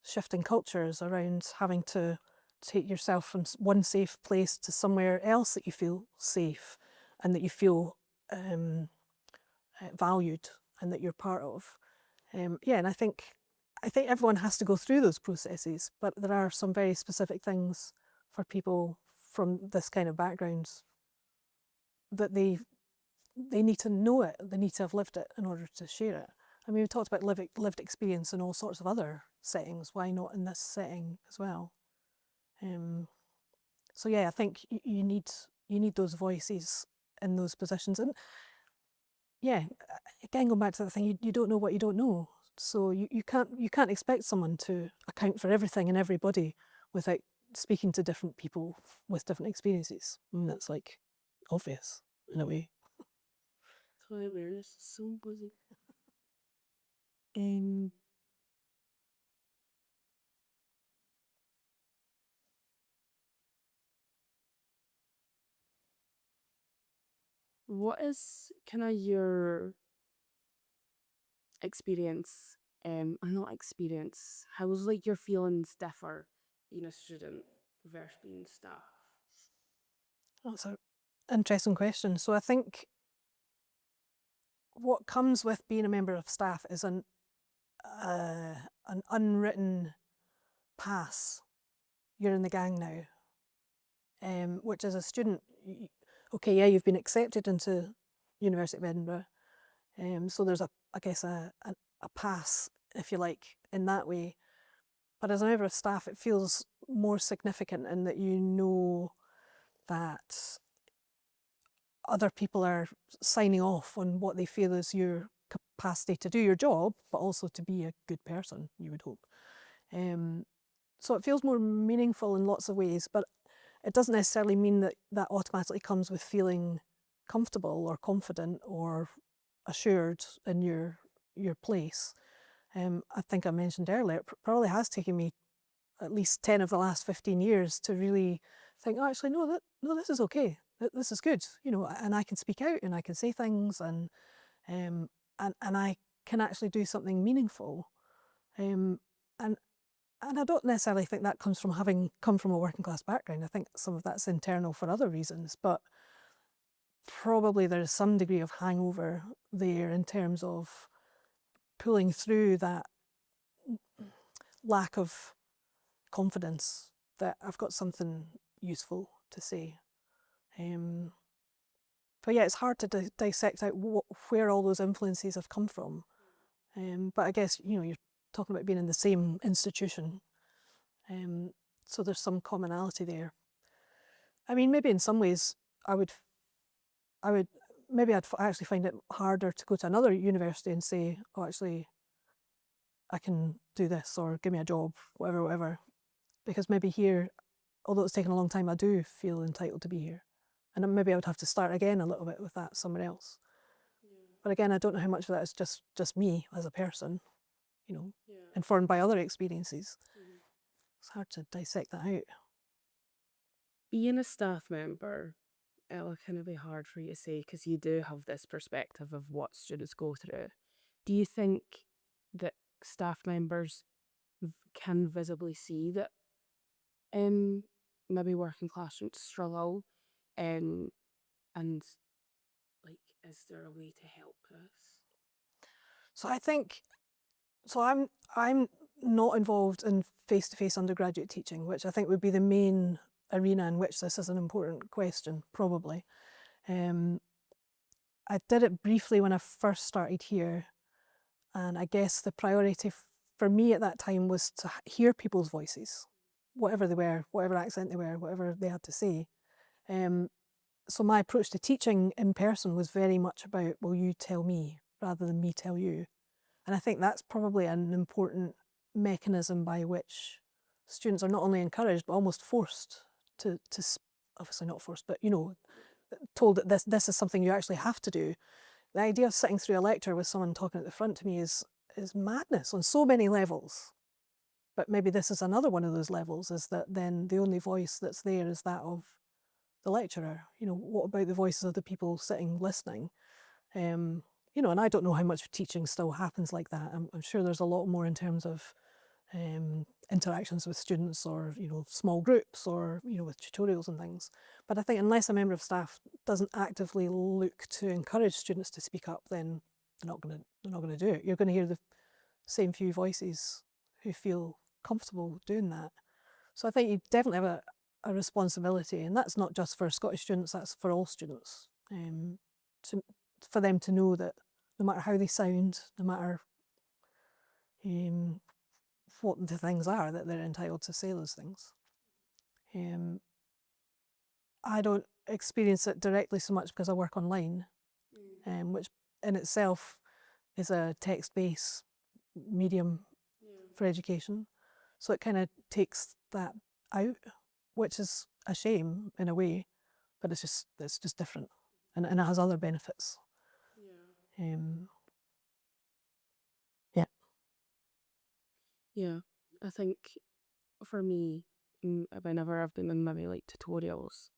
shifting cultures, around having to take yourself from one safe place to somewhere else that you feel safe and that you feel valued and that you're part of. Yeah, and I think everyone has to go through those processes, but there are some very specific things for people from this kind of backgrounds that they need to know it, they need to have lived it in order to share it. I mean, we talked about lived experience in all sorts of other settings. Why not in this setting as well? So yeah, I think you need those voices in those positions. And yeah, again, going back to the thing, you don't know what you don't know. So you can't expect someone to account for everything and everybody without speaking to different people with different experiences. I mean, that's like obvious in a way. Toilet awareness is so busy. What is kind of your experience? Or not experience. How was like your feelings differ being a student versus being staff? That's an interesting question. So I think what comes with being a member of staff is an unwritten pass. You're in the gang now, which as a student, okay, yeah, you've been accepted into University of Edinburgh, so there's I guess a pass, if you like, in that way. But as a member of staff, it feels more significant in that you know that other people are signing off on what they feel is your capacity to do your job, but also to be a good person, you would hope. So it feels more meaningful in lots of ways, but it doesn't necessarily mean that that automatically comes with feeling comfortable or confident or assured in your place. I think I mentioned earlier, it probably has taken me at least 10 of the last 15 years to really think, oh, actually, no, this is okay. This is good, you know, and I can speak out and I can say things and I can actually do something meaningful. And I don't necessarily think that comes from having come from a working class background. I think some of that's internal for other reasons, but probably there's some degree of hangover there in terms of pulling through that lack of confidence that I've got something useful to say. But yeah, it's hard to dissect out where all those influences have come from. But I guess, you know, you're talking about being in the same institution. So there's some commonality there. I mean, maybe in some ways I'd actually find it harder to go to another university and say, oh, actually, I can do this or give me a job, whatever. Because maybe here, although it's taken a long time, I do feel entitled to be here. And then maybe I would have to start again a little bit with that somewhere else. Yeah. But again, I don't know how much of that is just me as a person, you know, Yeah. informed by other experiences. Mhm. It's hard to dissect that out. Being a staff member, it'll kind of be hard for you to say because you do have this perspective of what students go through. Do you think that staff members can visibly see that maybe working class students struggle and like is there a way to help this? So I think, I'm not involved in face-to-face undergraduate teaching, which I think would be the main arena in which this is an important question, probably. I did it briefly when I first started here, and I guess the priority for me at that time was to hear people's voices, whatever they were, whatever accent they were, whatever they had to say. so my approach to teaching in person was very much about, well, you tell me rather than me tell you. And I think that's probably an important mechanism by which students are not only encouraged but almost forced to obviously not forced, but told that this is something you actually have to do. The idea of sitting through a lecture with someone talking at the front to me is madness on so many levels. But maybe this is another one of those levels, is that then the only voice that's there is that of the lecturer. What about the voices of the people sitting listening? And I don't know how much teaching still happens like that. I'm sure there's a lot more in terms of interactions with students, or small groups, or with tutorials and things. But I think unless a member of staff doesn't actively look to encourage students to speak up, then they're not going to do it. You're going to hear the same few voices who feel comfortable doing that. So I think you definitely have a responsibility, and that's not just for Scottish students, that's for all students, for them to know that no matter how they sound, no matter what the things are, that they're entitled to say those things. I don't experience it directly so much because I work online, which in itself is a text-based medium for education. So it kind of takes that out, which is a shame in a way, but it's just different, and it has other benefits. Yeah. Yeah, I think for me, whenever I've been in maybe like tutorials,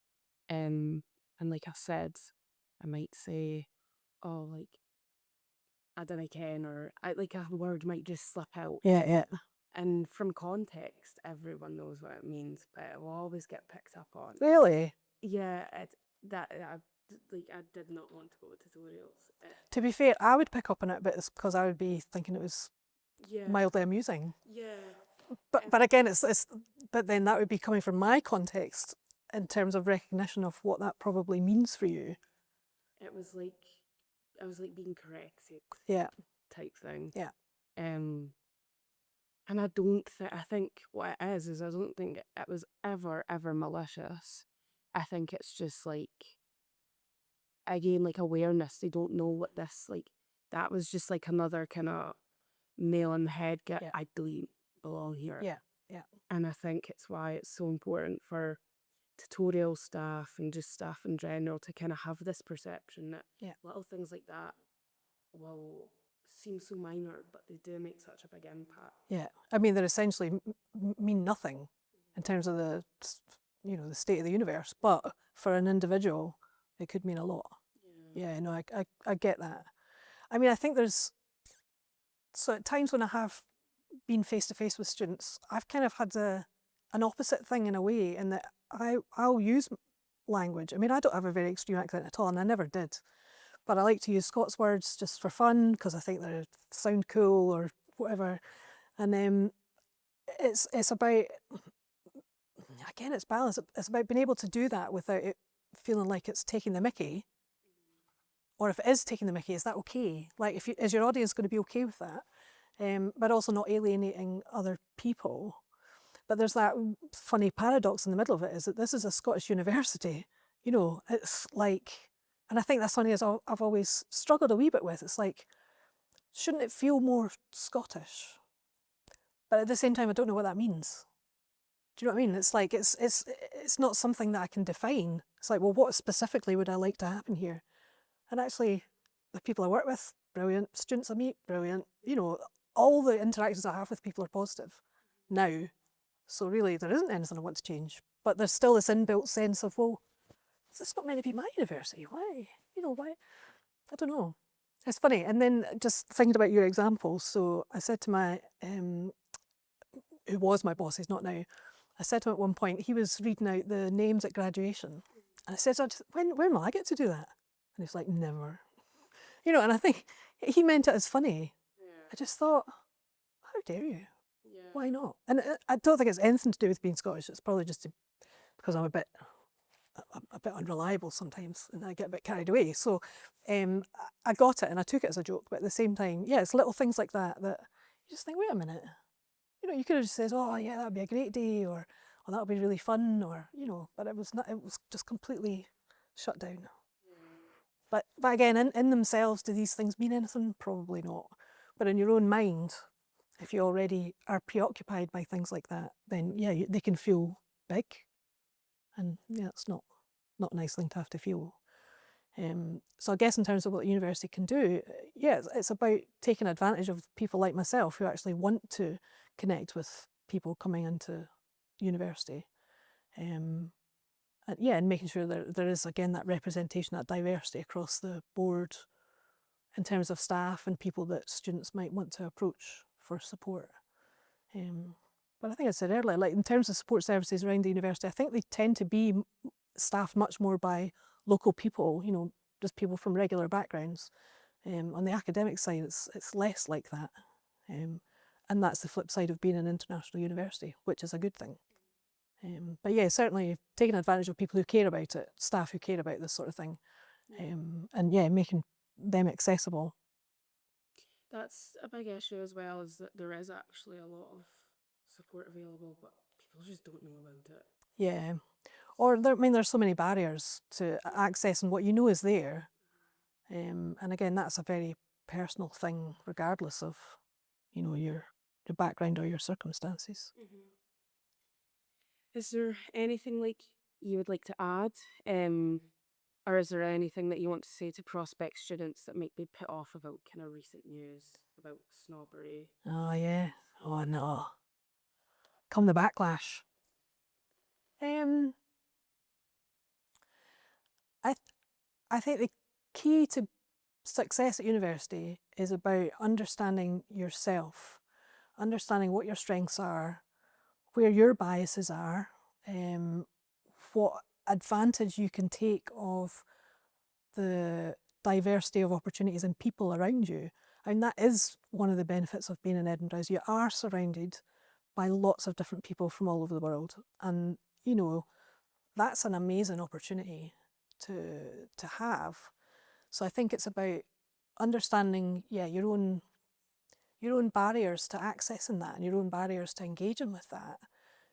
and like I said, I might say, oh, like, I don't ken, or like a word might just slip out. Yeah. And from context, everyone knows what it means, but it will always get picked up on. Really? Yeah, I did not want to go to tutorials. To be fair, I would pick up on it, but it's because I would be thinking it was Yeah. mildly amusing. Yeah. But again, but then that would be coming from my context in terms of recognition of what that probably means for you. It was like, I was like being corrected. Yeah. Type thing. Yeah. And I think what it is I don't think it was ever malicious. I think it's just like, again, like awareness. They don't know what this, like, that was just like another kind of nail in the head. I don't belong here. Yeah. And I think it's why it's so important for tutorial staff and just staff in general to kind of have this perception that little things like that will seem so minor, but they do make such a big impact. Yeah, I mean, they essentially mean nothing in terms of the state of the universe, but for an individual, it could mean a lot. Yeah, no, I get that. I mean, I think so at times when I have been face to face with students, I've kind of had an opposite thing in a way, in that I'll use language. I mean, I don't have a very extreme accent at all, and I never did. But I like to use Scots words just for fun because I think they sound cool or whatever. And it's about, again, it's balance. It's about being able to do that without it feeling like it's taking the mickey. Or if it is taking the mickey, is that okay? Like, is your audience going to be okay with that? But also not alienating other people. But there's that funny paradox in the middle of it, is that this is a Scottish university. It's like, and I think that's something I've always struggled a wee bit with. It's like, shouldn't it feel more Scottish? But at the same time, I don't know what that means. Do you know what I mean? It's like, it's not something that I can define. It's like, well, what specifically would I like to happen here? And actually, the people I work with, brilliant. Students I meet, brilliant. All the interactions I have with people are positive now. So really, there isn't anything I want to change. But there's still this inbuilt sense of, well, it's not meant to be my university. Why? Why? I don't know. It's funny. And then just thinking about your examples. So I said to my, who was my boss, he's not now, I said to him at one point, he was reading out the names at graduation. And I said, when will I get to do that? And he's like, never. And I think he meant it as funny. Yeah. I just thought, how dare you? Yeah. Why not? And I don't think it's anything to do with being Scottish. It's probably just because I'm a bit unreliable sometimes, and I get a bit carried away. So I got it and I took it as a joke, but at the same time, it's little things like that you just think, wait a minute. You could have just said, oh yeah, that'd be a great day, or oh, that'll be really fun, or but it was not. It was just completely shut down. But again, in themselves, do these things mean anything? Probably not. But in your own mind, if you already are preoccupied by things like that, then yeah, they can feel big. And yeah, it's not a nice thing to have to feel. So I guess in terms of what the university can do, yeah, it's about taking advantage of people like myself who actually want to connect with people coming into university. And making sure that there is, again, that representation, that diversity across the board in terms of staff and people that students might want to approach for support. But I think I said earlier, like in terms of support services around the university, I think they tend to be staffed much more by local people, just people from regular backgrounds. On the academic side, it's less like that. And that's the flip side of being an international university, which is a good thing. But yeah, certainly taking advantage of people who care about it, staff who care about this sort of thing, and yeah, making them accessible. That's a big issue as well, is that there is actually a lot of support available, but people just don't know about it. Yeah, or there's so many barriers to accessing what you know is there, and again, that's a very personal thing, regardless of, your background or your circumstances. Is there anything like you would like to add? Or is there anything that you want to say to prospect students that might be put off about kind of recent news about snobbery? Oh yeah. Oh no. Come the backlash. I think the key to success at university is about understanding yourself, understanding what your strengths are, where your biases are, what advantage you can take of the diversity of opportunities and people around you. And that is one of the benefits of being in Edinburgh, is you are surrounded by lots of different people from all over the world. And, that's an amazing opportunity to have. So I think it's about understanding, your own barriers to accessing that and your own barriers to engaging with that.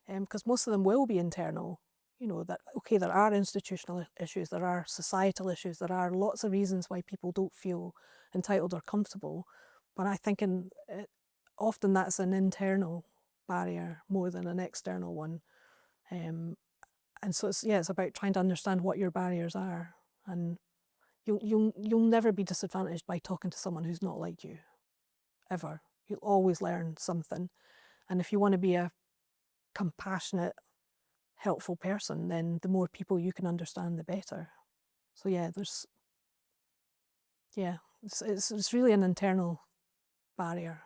Because most of them will be internal. That, okay, there are institutional issues, there are societal issues, there are lots of reasons why people don't feel entitled or comfortable. But I think often that's an internal barrier more than an external one. And so it's about trying to understand what your barriers are. And you'll never be disadvantaged by talking to someone who's not like you, ever. You'll always learn something. And if you want to be a compassionate, helpful person, then the more people you can understand, the better. So yeah, it's really an internal barrier.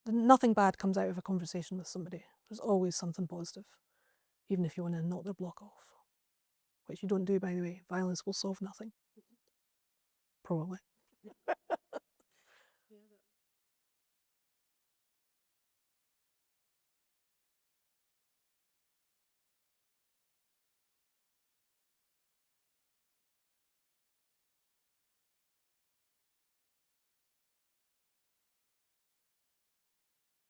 Nothing bad comes out of a conversation with somebody. There's always something positive, even if you want to knock their block off, which you don't do, by the way. Violence will solve nothing. Probably.